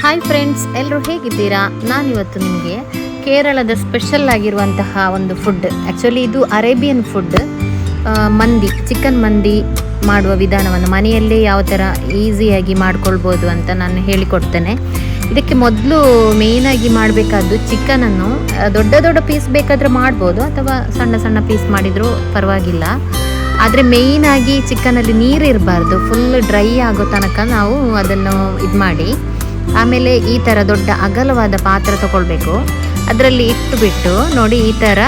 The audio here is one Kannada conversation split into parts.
ಹಾಯ್ ಫ್ರೆಂಡ್ಸ್, ಎಲ್ಲರೂ ಹೇಗಿದ್ದೀರಾ? ನಾನಿವತ್ತು ನಿಮಗೆ ಕೇರಳದ ಸ್ಪೆಷಲ್ ಆಗಿರುವಂತಹ ಒಂದು ಫುಡ್, ಆ್ಯಕ್ಚುಲಿ ಇದು ಅರೇಬಿಯನ್ ಫುಡ್, ಮಂದಿ, ಚಿಕನ್ ಮಂದಿ ಮಾಡುವ ವಿಧಾನವನ್ನು ಮನೆಯಲ್ಲೇ ಯಾವ ಥರ ಈಸಿಯಾಗಿ ಮಾಡ್ಕೊಳ್ಬೋದು ಅಂತ ನಾನು ಹೇಳಿಕೊಡ್ತೇನೆ. ಇದಕ್ಕೆ ಮೊದಲು ಮೇಯ್ನಾಗಿ ಮಾಡಬೇಕಾದ್ದು ಚಿಕನನ್ನು ದೊಡ್ಡ ದೊಡ್ಡ ಪೀಸ್ ಬೇಕಾದರೆ ಮಾಡ್ಬೋದು, ಅಥವಾ ಸಣ್ಣ ಸಣ್ಣ ಪೀಸ್ ಮಾಡಿದರೂ ಪರವಾಗಿಲ್ಲ. ಆದರೆ ಮೇಯ್ನಾಗಿ ಚಿಕನಲ್ಲಿ ನೀರು ಇರಬಾರ್ದು, ಫುಲ್ ಡ್ರೈ ಆಗೋ ತನಕ ನಾವು ಅದನ್ನು ಇದು ಮಾಡಿ, ಆಮೇಲೆ ಈ ಥರ ದೊಡ್ಡ ಅಗಲವಾದ ಪಾತ್ರೆ ತಗೊಳ್ಬೇಕು. ಅದರಲ್ಲಿ ಇಟ್ಟುಬಿಟ್ಟು ನೋಡಿ, ಈ ಥರ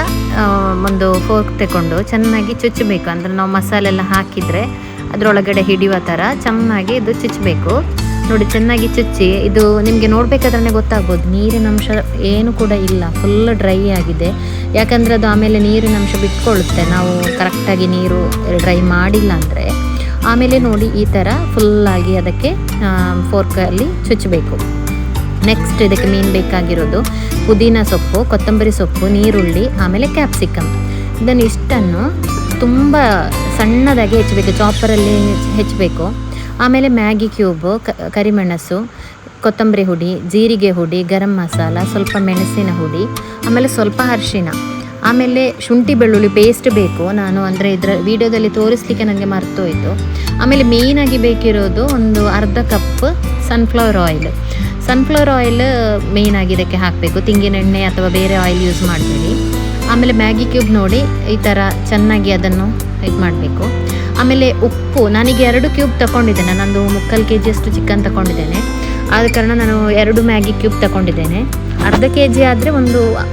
ಒಂದು ಫೋರ್ಕ್ ತಗೊಂಡು ಚೆನ್ನಾಗಿ ಚುಚ್ಚಬೇಕು. ಅಂದರೆ ನಾವು ಮಸಾಲೆ ಎಲ್ಲ ಹಾಕಿದರೆ ಅದರೊಳಗಡೆ ಹಿಡಿಯುವ ಥರ ಚೆನ್ನಾಗಿ ಇದು ಚುಚ್ಚಬೇಕು. ನೋಡಿ, ಚೆನ್ನಾಗಿ ಚುಚ್ಚಿ, ಇದು ನಿಮಗೆ ನೋಡಬೇಕಾದ್ರೆ ಗೊತ್ತಾಗ್ಬೋದು, ನೀರಿನ ಅಂಶ ಏನು ಕೂಡ ಇಲ್ಲ, ಫುಲ್ ಡ್ರೈ ಆಗಿದೆ. ಯಾಕಂದರೆ ಅದು ಆಮೇಲೆ ನೀರಿನ ಅಂಶ ಬಿಟ್ಕೊಳ್ಳುತ್ತೆ ನಾವು ಕರೆಕ್ಟಾಗಿ ನೀರು ಡ್ರೈ ಮಾಡಿಲ್ಲ ಅಂದರೆ. ಆಮೇಲೆ ನೋಡಿ, ಈ ಥರ ಫುಲ್ಲಾಗಿ ಅದಕ್ಕೆ ಫೋರ್ಕಲ್ಲಿ ಚುಚ್ಚಬೇಕು. ನೆಕ್ಸ್ಟ್ ಇದಕ್ಕೆ ಮೀನು ಬೇಕಾಗಿರೋದು ಪುದೀನ ಸೊಪ್ಪು, ಕೊತ್ತಂಬರಿ ಸೊಪ್ಪು, ನೀರುಳ್ಳಿ, ಆಮೇಲೆ ಕ್ಯಾಪ್ಸಿಕಮ್. ಇದನ್ನು ಇಷ್ಟನ್ನು ತುಂಬ ಸಣ್ಣದಾಗಿ ಹೆಚ್ಚಬೇಕು, ಚಾಪರಲ್ಲಿ ಹೆಚ್ಚಬೇಕು. ಆಮೇಲೆ ಮ್ಯಾಗಿ ಕ್ಯೂಬು, ಕರಿಮೆಣಸು, ಕೊತ್ತಂಬರಿ ಹುಡಿ, ಜೀರಿಗೆ ಹುಡಿ, ಗರಂ ಮಸಾಲ, ಸ್ವಲ್ಪ ಮೆಣಸಿನ ಹುಡಿ, ಆಮೇಲೆ ಸ್ವಲ್ಪ ಅರಿಶಿನ, ಆಮೇಲೆ ಶುಂಠಿ ಬೆಳ್ಳುಳ್ಳಿ ಪೇಸ್ಟ್ ಬೇಕು. ನಾನು ಅಂದರೆ ಇದರ ವಿಡಿಯೋದಲ್ಲಿ ತೋರಿಸ್ಲಿಕ್ಕೆ ನನಗೆ ಮರ್ತೋಯ್ತು. ಆಮೇಲೆ ಮೇಯ್ನಾಗಿ ಬೇಕಿರೋದು ಒಂದು ಅರ್ಧ ಕಪ್ ಸನ್ಫ್ಲವರ್ ಆಯಿಲ್ ಮೇಯ್ನಾಗಿ ಇದಕ್ಕೆ ಹಾಕಬೇಕು. ತೆಂಗಿನ ಎಣ್ಣೆ ಅಥವಾ ಬೇರೆ ಆಯಿಲ್ ಯೂಸ್ ಮಾಡಬೇಡಿ. ಆಮೇಲೆ ಮ್ಯಾಗಿ ಕ್ಯೂಬ್ ನೋಡಿ, ಈ ಥರ ಚೆನ್ನಾಗಿ ಅದನ್ನು ಇದು ಮಾಡಬೇಕು. ಆಮೇಲೆ ಉಪ್ಪು, ನಾನೀಗ 2 ಕ್ಯೂಬ್ ತಗೊಂಡಿದ್ದೇನೆ, ನಂದು 3/4 kg ಚಿಕನ್ ತಗೊಂಡಿದ್ದೇನೆ. ಆದ ಕಾರಣ ನಾನು 2 ಮ್ಯಾಗಿ ಕ್ಯೂಬ್ ತಗೊಂಡಿದ್ದೇನೆ. ಅರ್ಧ kg ಆದರೆ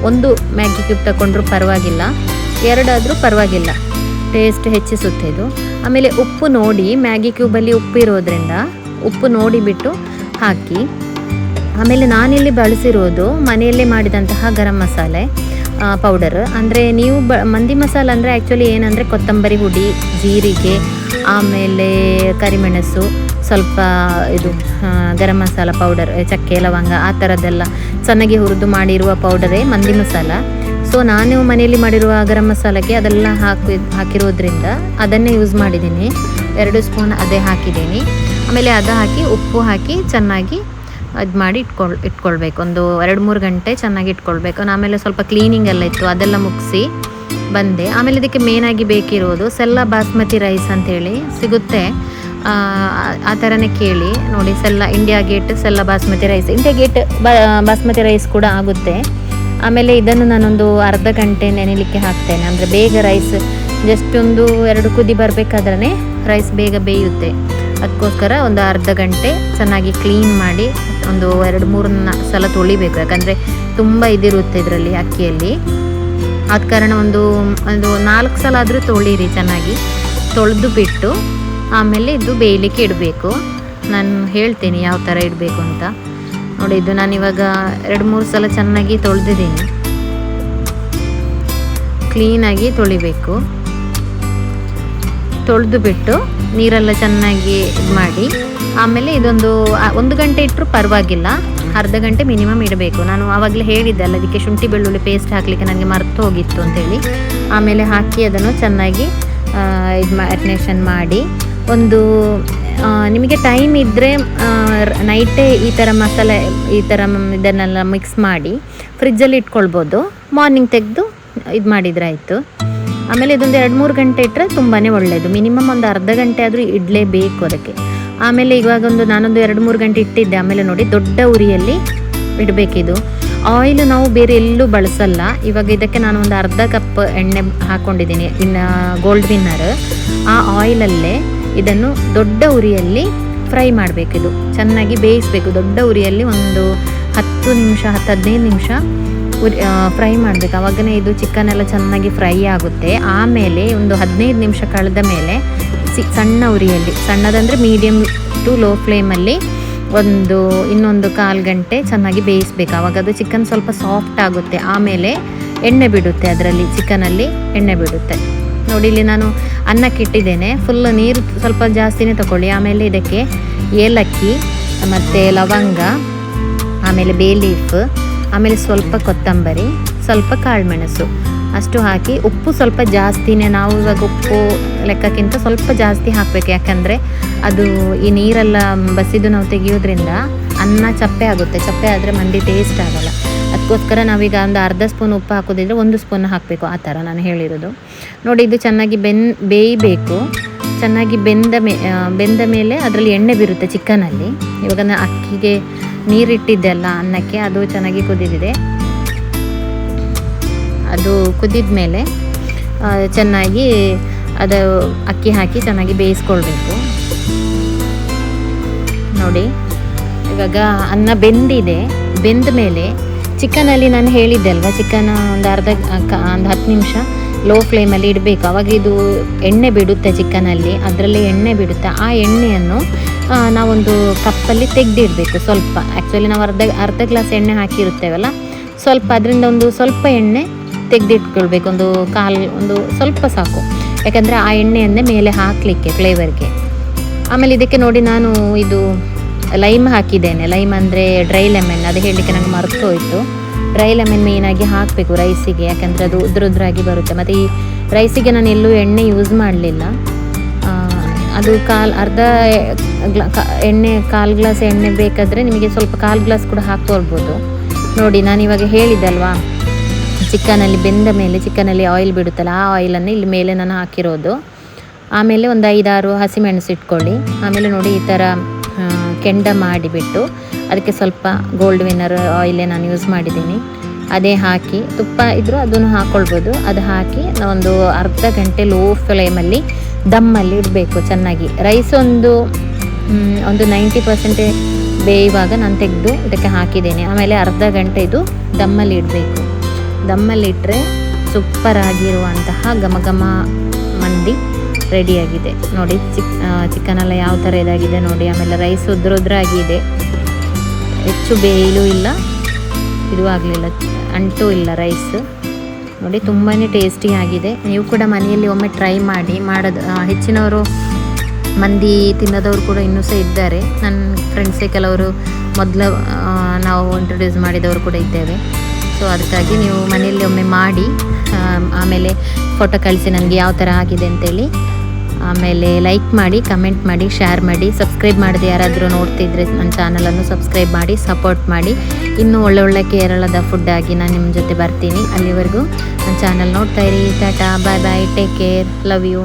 ಒಂದು ಮ್ಯಾಗಿ ಕ್ಯೂಬ್ ತಗೊಂಡ್ರೂ ಪರವಾಗಿಲ್ಲ, 2 ಆದರೂ ಪರವಾಗಿಲ್ಲ, ಟೇಸ್ಟ್ ಹೆಚ್ಚಿಸುತ್ತೆ ಇದು. ಆಮೇಲೆ ಉಪ್ಪು ನೋಡಿ, ಮ್ಯಾಗಿ ಕ್ಯೂಬಲ್ಲಿ ಉಪ್ಪು ಇರೋದ್ರಿಂದ ಉಪ್ಪು ನೋಡಿಬಿಟ್ಟು ಹಾಕಿ. ಆಮೇಲೆ ನಾನಿಲ್ಲಿ ಬಳಸಿರೋದು ಮನೆಯಲ್ಲೇ ಮಾಡಿದಂತಹ ಗರಂ ಮಸಾಲೆ ಪೌಡರ್. ಅಂದರೆ ನೀವು ಮಂದಿ ಮಸಾಲ ಅಂದರೆ ಆ್ಯಕ್ಚುಲಿ ಏನಂದರೆ ಕೊತ್ತಂಬರಿ ಹುಡಿ, ಜೀರಿಗೆ, ಆಮೇಲೆ ಕರಿಮೆಣಸು, ಸ್ವಲ್ಪ ಇದು ಗರಂ ಮಸಾಲ ಪೌಡರ್, ಚಕ್ಕೆ ಲವಂಗ, ಆ ಥರದ್ದೆಲ್ಲ ಚೆನ್ನಾಗಿ ಹುರಿದು ಮಾಡಿರುವ ಪೌಡರೇ ಮಂದಿ ಮಸಾಲ. ಸೊ ನಾನು ಮನೆಯಲ್ಲಿ ಮಾಡಿರುವ ಗರಂ ಮಸಾಲಕ್ಕೆ ಅದೆಲ್ಲ ಹಾಕಿರೋದ್ರಿಂದ ಅದನ್ನೇ ಯೂಸ್ ಮಾಡಿದ್ದೀನಿ. 2 ಸ್ಪೂನ್ ಅದೇ ಹಾಕಿದ್ದೀನಿ. ಆಮೇಲೆ ಅದು ಹಾಕಿ ಉಪ್ಪು ಹಾಕಿ ಚೆನ್ನಾಗಿ ಇದು ಮಾಡಿ ಇಟ್ಕೊಳ್ಬೇಕು. ಒಂದು 2-3 ಗಂಟೆ ಚೆನ್ನಾಗಿ ಇಟ್ಕೊಳ್ಬೇಕು. ಆಮೇಲೆ ಸ್ವಲ್ಪ ಕ್ಲೀನಿಂಗ್ ಎಲ್ಲ ಇತ್ತು, ಅದೆಲ್ಲ ಮುಗಿಸಿ ಬಂದೆ. ಆಮೇಲೆ ಇದಕ್ಕೆ ಮೇನಾಗಿ ಬೇಕಿರೋದು ಸೆಲ್ಲ ಬಾಸ್ಮತಿ ರೈಸ್ ಅಂಥೇಳಿ ಸಿಗುತ್ತೆ, ಆ ಥರನೇ ಕೇಳಿ ನೋಡಿ. India Gate sella basmati rice, India Gate basmati rice ಕೂಡ ಆಗುತ್ತೆ. ಆಮೇಲೆ ಇದನ್ನು ನಾನೊಂದು ಅರ್ಧ ಗಂಟೆ ನೆನೆಯಲಿಕ್ಕೆ ಹಾಕ್ತೇನೆ. ಅಂದರೆ ಬೇಗ ರೈಸ್ ಜಸ್ಟ್ ಒಂದು 2 ಕುದಿ ಬರಬೇಕಾದ್ರೆ ರೈಸ್ ಬೇಗ ಬೇಯುತ್ತೆ. ಅದಕ್ಕೋಸ್ಕರ ಒಂದು ಅರ್ಧ ಗಂಟೆ ಚೆನ್ನಾಗಿ ಕ್ಲೀನ್ ಮಾಡಿ ಒಂದು 2-3 ಸಲ ತೊಳಿಬೇಕು. ಯಾಕಂದರೆ ತುಂಬ ಇದಿರುತ್ತೆ ಇದರಲ್ಲಿ, ಅಕ್ಕಿಯಲ್ಲಿ. ಆದ ಕಾರಣ ಒಂದು 4 ಸಲ ಆದರೂ ತೊಳಿರಿ, ಚೆನ್ನಾಗಿ ತೊಳೆದು ಬಿಟ್ಟು ಆಮೇಲೆ ಇದು ಬೇಯಲಿಕ್ಕೆ ಇಡಬೇಕು. ನಾನು ಹೇಳ್ತೀನಿ ಯಾವ ಥರ ಇಡಬೇಕು ಅಂತ. ನೋಡಿ, ಇದು ನಾನಿವಾಗ 2-3 ಸಲ ಚೆನ್ನಾಗಿ ತೊಳೆದಿದ್ದೀನಿ. ಕ್ಲೀನಾಗಿ ತೊಳಿಬೇಕು. ತೊಳೆದು ಬಿಟ್ಟು ನೀರೆಲ್ಲ ಚೆನ್ನಾಗಿ ಇದು ಮಾಡಿ, ಆಮೇಲೆ ಇದೊಂದು 1 ಗಂಟೆ ಇಟ್ಟರೂ ಪರವಾಗಿಲ್ಲ, ಅರ್ಧ ಗಂಟೆ ಮಿನಿಮಮ್ ಇಡಬೇಕು. ನಾನು ಆವಾಗಲೇ ಹೇಳಿದ್ದೆ ಅಲ್ಲ, ಅದಕ್ಕೆ ಶುಂಠಿ ಬೆಳ್ಳುಳ್ಳಿ ಪೇಸ್ಟ್ ಹಾಕಲಿಕ್ಕೆ ನನಗೆ ಮರೆತು ಹೋಗಿತ್ತು ಅಂತೇಳಿ. ಆಮೇಲೆ ಹಾಕಿ ಅದನ್ನು ಚೆನ್ನಾಗಿ ಇದು ಮ್ಯಾರಿನೇಷನ್ ಮಾಡಿ, ಒಂದು ನಿಮಗೆ ಟೈಮ್ ಇದ್ದರೆ ನೈಟೇ ಈ ಥರ ಮಸಾಲೆ ಈ ಥರ ಇದನ್ನೆಲ್ಲ ಮಿಕ್ಸ್ ಮಾಡಿ ಫ್ರಿಜ್ಜಲ್ಲಿ ಇಟ್ಕೊಳ್ಬೋದು. ಮಾರ್ನಿಂಗ್ ತೆಗೆದು ಇದು ಮಾಡಿದರೆ ಆಯಿತು. ಆಮೇಲೆ ಇದೊಂದು 2-3 ಗಂಟೆ ಇಟ್ಟರೆ ತುಂಬಾ ಒಳ್ಳೆಯದು. ಮಿನಿಮಮ್ ಒಂದು ಅರ್ಧ ಗಂಟೆ ಆದರೂ ಇಡಲೇಬೇಕು ಅದಕ್ಕೆ. ಆಮೇಲೆ ಇವಾಗ ನಾನೊಂದು 2-3 ಗಂಟೆ ಇಟ್ಟಿದ್ದೆ. ಆಮೇಲೆ ನೋಡಿ, ದೊಡ್ಡ ಉರಿಯಲ್ಲಿ ಇಡಬೇಕಿದು. ಆಯಿಲ್ ನಾವು ಬೇರೆ ಎಲ್ಲೂ ಬಳಸಲ್ಲ. ಇವಾಗ ಇದಕ್ಕೆ ನಾನು ಒಂದು ಅರ್ಧ ಕಪ್ ಎಣ್ಣೆ ಹಾಕ್ಕೊಂಡಿದ್ದೀನಿ, ಗೋಲ್ಡ್ ವಿನ್ನರ್. ಆ ಆಯಿಲಲ್ಲೇ ಇದನ್ನು ದೊಡ್ಡ ಉರಿಯಲ್ಲಿ ಫ್ರೈ ಮಾಡಬೇಕಿದು, ಚೆನ್ನಾಗಿ ಬೇಯಿಸಬೇಕು. ದೊಡ್ಡ ಉರಿಯಲ್ಲಿ ಒಂದು 10-15 ನಿಮಿಷ ಫ್ರೈ ಮಾಡಬೇಕು. ಆವಾಗನೇ ಇದು ಚಿಕನ್ ಎಲ್ಲ ಚೆನ್ನಾಗಿ ಫ್ರೈ ಆಗುತ್ತೆ. ಆಮೇಲೆ ಒಂದು 15 ನಿಮಿಷ ಕಳೆದ ಮೇಲೆ ಸಣ್ಣ ಉರಿಯಲ್ಲಿ, ಸಣ್ಣದಂದರೆ ಮೀಡಿಯಮ್ ಟು ಲೋ ಫ್ಲೇಮಲ್ಲಿ ಇನ್ನೊಂದು 1/4 ಗಂಟೆ ಚೆನ್ನಾಗಿ ಬೇಯಿಸಬೇಕು. ಆವಾಗ ಅದು ಚಿಕನ್ ಸ್ವಲ್ಪ ಸಾಫ್ಟ್ ಆಗುತ್ತೆ. ಆಮೇಲೆ ಎಣ್ಣೆ ಬಿಡುತ್ತೆ, ಅದರಲ್ಲಿ ಚಿಕನಲ್ಲಿ ಎಣ್ಣೆ ಬಿಡುತ್ತೆ. ನೋಡಿ, ಇಲ್ಲಿ ನಾನು ಅನ್ನಕ್ಕೆ ಇಟ್ಟಿದ್ದೇನೆ. ಫುಲ್ ನೀರು ಸ್ವಲ್ಪ ಜಾಸ್ತಿನೇ ತಗೊಳ್ಳಿ. ಆಮೇಲೆ ಇದಕ್ಕೆ ಏಲಕ್ಕಿ ಮತ್ತು ಲವಂಗ, ಆಮೇಲೆ ಬೇ ಲೀಫ್, ಆಮೇಲೆ ಸ್ವಲ್ಪ ಕೊತ್ತಂಬರಿ, ಸ್ವಲ್ಪ ಕಾಳುಮೆಣಸು ಅಷ್ಟು ಹಾಕಿ, ಉಪ್ಪು ಸ್ವಲ್ಪ ಜಾಸ್ತಿನೇ. ನಾವು ಇವಾಗ ಉಪ್ಪು ಲೆಕ್ಕಕ್ಕಿಂತ ಸ್ವಲ್ಪ ಜಾಸ್ತಿ ಹಾಕಬೇಕು. ಯಾಕಂದರೆ ಅದು ಈ ನೀರೆಲ್ಲ ಬಸಿದು ನಾವು ತೆಗೆಯೋದ್ರಿಂದ ಅನ್ನ ಚಪ್ಪೆ ಆಗುತ್ತೆ, ಚಪ್ಪೆ ಆದರೆ ಮಂದಿ ಟೇಸ್ಟ್ ಆಗೋಲ್ಲ. ಅದಕ್ಕೋಸ್ಕರ ನಾವೀಗ ಒಂದು ಅರ್ಧ ಸ್ಪೂನ್ ಉಪ್ಪು ಹಾಕೋದಿದ್ರೆ 1 ಸ್ಪೂನ್ ಹಾಕಬೇಕು, ಆ ಥರ ನಾನು ಹೇಳಿರೋದು. ನೋಡಿ ಇದು ಚೆನ್ನಾಗಿ ಬೇಯಬೇಕು. ಚೆನ್ನಾಗಿ ಬೆಂದ ಮೇಲೆ ಅದರಲ್ಲಿ ಎಣ್ಣೆ ಬೀರುತ್ತೆ ಚಿಕನಲ್ಲಿ. ಇವಾಗ ನಾನು ಅಕ್ಕಿಗೆ ನೀರಿಟ್ಟಿದ್ದೆ ಅಲ್ಲ ಅನ್ನಕ್ಕೆ, ಅದು ಚೆನ್ನಾಗಿ ಕುದಿದಿದೆ. ಅದು ಕುದಿದ ಮೇಲೆ ಚೆನ್ನಾಗಿ ಅದು ಅಕ್ಕಿ ಹಾಕಿ ಚೆನ್ನಾಗಿ ಬೇಯಿಸ್ಕೊಳ್ಬೇಕು. ನೋಡಿ ಇವಾಗ ಅನ್ನ ಬೆಂದಿದೆ. ಬೆಂದ ಮೇಲೆ ಚಿಕನಲ್ಲಿ ನಾನು ಹೇಳಿದ್ದೆ ಅಲ್ವಾ, ಚಿಕನ್ ಒಂದು 10 ನಿಮಿಷ ಲೋ ಫ್ಲೇಮಲ್ಲಿ ಇಡಬೇಕು. ಅವಾಗ ಇದು ಎಣ್ಣೆ ಬಿಡುತ್ತೆ ಚಿಕನಲ್ಲಿ, ಅದರಲ್ಲೇ ಎಣ್ಣೆ ಬಿಡುತ್ತೆ. ಆ ಎಣ್ಣೆಯನ್ನು ನಾವೊಂದು ಕಪ್ಪಲ್ಲಿ ತೆಗೆದಿಡಬೇಕು ಸ್ವಲ್ಪ. ಆ್ಯಕ್ಚುಲಿ ನಾವು ಅರ್ಧ ಗ್ಲಾಸ್ ಎಣ್ಣೆ ಹಾಕಿರುತ್ತೇವಲ್ಲ, ಸ್ವಲ್ಪ ಅದರಿಂದ ಒಂದು ಸ್ವಲ್ಪ ಎಣ್ಣೆ ತೆಗೆದಿಟ್ಕೊಳ್ಬೇಕು. ಒಂದು ಸ್ವಲ್ಪ ಸಾಕು, ಯಾಕಂದರೆ ಆ ಎಣ್ಣೆಯನ್ನೇ ಮೇಲೆ ಹಾಕಲಿಕ್ಕೆ ಫ್ಲೇವರ್ಗೆ. ಆಮೇಲೆ ಇದಕ್ಕೆ ನೋಡಿ ನಾನು ಇದು ಲೈಮ್ ಹಾಕಿದ್ದೇನೆ. ಲೈಮ್ ಅಂದರೆ ಡ್ರೈ ಲೆಮನ್, ಅದು ಹೇಳಲಿಕ್ಕೆ ನಂಗೆ ಮರೆತು ಹೋಯಿತು. ಡ್ರೈ ಲೆಮನ್ ಮೇಯ್ನಾಗಿ ಹಾಕಬೇಕು ರೈಸಿಗೆ, ಯಾಕಂದರೆ ಅದು ಉದ್ರಾಗಿ ಬರುತ್ತೆ. ಮತ್ತು ಈ ರೈಸಿಗೆ ನಾನು ಎಲ್ಲೂ ಎಣ್ಣೆ ಯೂಸ್ ಮಾಡಲಿಲ್ಲ. ಅದು ಕಾಲು ಗ್ಲಾಸ್ ಎಣ್ಣೆ ಬೇಕಾದರೆ ನಿಮಗೆ ಸ್ವಲ್ಪ 1/4 ಗ್ಲಾಸ್ ಕೂಡ ಹಾಕ್ಕೊಳ್ಬೋದು. ನೋಡಿ ನಾನಿವಾಗ ಹೇಳಿದ್ದಲ್ವಾ, ಚಿಕನಲ್ಲಿ ಬೆಂದ ಮೇಲೆ ಚಿಕನಲ್ಲಿ ಆಯಿಲ್ ಬಿಡುತ್ತಲ್ಲ, ಆ ಆಯಿಲನ್ನು ಇಲ್ಲಿ ಮೇಲೆ ನಾನು ಹಾಕಿರೋದು. ಆಮೇಲೆ ಒಂದು 5-6 ಹಸಿಮೆಣಸು ಇಟ್ಕೊಳ್ಳಿ. ಆಮೇಲೆ ನೋಡಿ ಈ ಥರ ಕೆಂಡ ಮಾಡಿಬಿಟ್ಟು ಅದಕ್ಕೆ ಸ್ವಲ್ಪ ಗೋಲ್ಡ್ ವಿನ್ನರ್ ಆಯಿಲೇ ನಾನು ಯೂಸ್ ಮಾಡಿದ್ದೀನಿ. ಅದೇ ಹಾಕಿ, ತುಪ್ಪ ಇದ್ದರೂ ಅದನ್ನು ಹಾಕ್ಕೊಳ್ಬೋದು. ಅದು ಹಾಕಿ ನಾವೊಂದು ಅರ್ಧ ಗಂಟೆ ಲೋ ಫ್ಲೇಮಲ್ಲಿ ದಮ್ಮಲ್ಲಿ ಇಡಬೇಕು ಚೆನ್ನಾಗಿ. ರೈಸ್ ಒಂದು 90% ಬೇಯುವಾಗ ನಾನು ತೆಗೆದು ಇದಕ್ಕೆ ಹಾಕಿದ್ದೇನೆ. ಆಮೇಲೆ ಅರ್ಧ ಗಂಟೆ ಇದು ದಮ್ಮಲ್ಲಿ ಇಡಬೇಕು. ದಮ್ಮಲ್ಲಿಟ್ಟರೆ ಸೂಪರಾಗಿರುವಂತಹ ಘಮ ಮಂದಿ ರೆಡಿಯಾಗಿದೆ. ನೋಡಿ ಚಿಕನೆಲ್ಲ ಯಾವ ಥರ ಇದಾಗಿದೆ ನೋಡಿ. ಆಮೇಲೆ ರೈಸ್ ಉದ್ರಾಗಿದೆ, ಹೆಚ್ಚು ಬೇಯಲೂ ಇಲ್ಲ, ಇದು ಆಗಲಿಲ್ಲ, ಅಂಟೂ ಇಲ್ಲ ರೈಸ್. ನೋಡಿ ತುಂಬಾ ಟೇಸ್ಟಿ ಆಗಿದೆ. ನೀವು ಕೂಡ ಮನೆಯಲ್ಲಿ ಒಮ್ಮೆ ಟ್ರೈ ಮಾಡಿ. ಹೆಚ್ಚಿನವರು ಮಂದಿ ತಿನ್ನೋದವರು ಕೂಡ ಇನ್ನೂ ಸಹ ಇದ್ದಾರೆ. ನನ್ನ ಫ್ರೆಂಡ್ಸೇ ಕೆಲವರು ಮೊದಲು ನಾವು ಇಂಟ್ರೊಡ್ಯೂಸ್ ಮಾಡಿದವರು ಕೂಡ ಇದ್ದೇವೆ. ಸೊ ಅದಕ್ಕಾಗಿ ನೀವು ಮನೆಯಲ್ಲಿ ಒಮ್ಮೆ ಮಾಡಿ, ಆಮೇಲೆ ಫೋಟೋ ಕಳಿಸಿ ನನಗೆ ಯಾವ ಥರ ಆಗಿದೆ ಅಂತೇಳಿ. ಆಮೇಲೆ ಲೈಕ್ ಮಾಡಿ, ಕಮೆಂಟ್ ಮಾಡಿ, ಶೇರ್ ಮಾಡಿ. ಸಬ್ಸ್ಕ್ರೈಬ್ ಮಾಡದೆ ಯಾರಾದರೂ ನೋಡ್ತಿದ್ರೆ ನನ್ನ ಚಾನಲನ್ನು ಸಬ್ಸ್ಕ್ರೈಬ್ ಮಾಡಿ, ಸಪೋರ್ಟ್ ಮಾಡಿ. ಇನ್ನೂ ಒಳ್ಳೊಳ್ಳೆ ಕೇರಳದ ಫುಡ್ ಆಗಿ ನಾನು ನಿಮ್ಮ ಜೊತೆ ಬರ್ತೀನಿ. ಅಲ್ಲಿವರೆಗೂ ನನ್ನ ಚಾನಲ್ ನೋಡ್ತಾ ಇರಿ. ಟಾಟಾ, ಬಾಯ್ ಬಾಯ್, ಟೇಕ್ ಕೇರ್, ಲವ್ ಯು.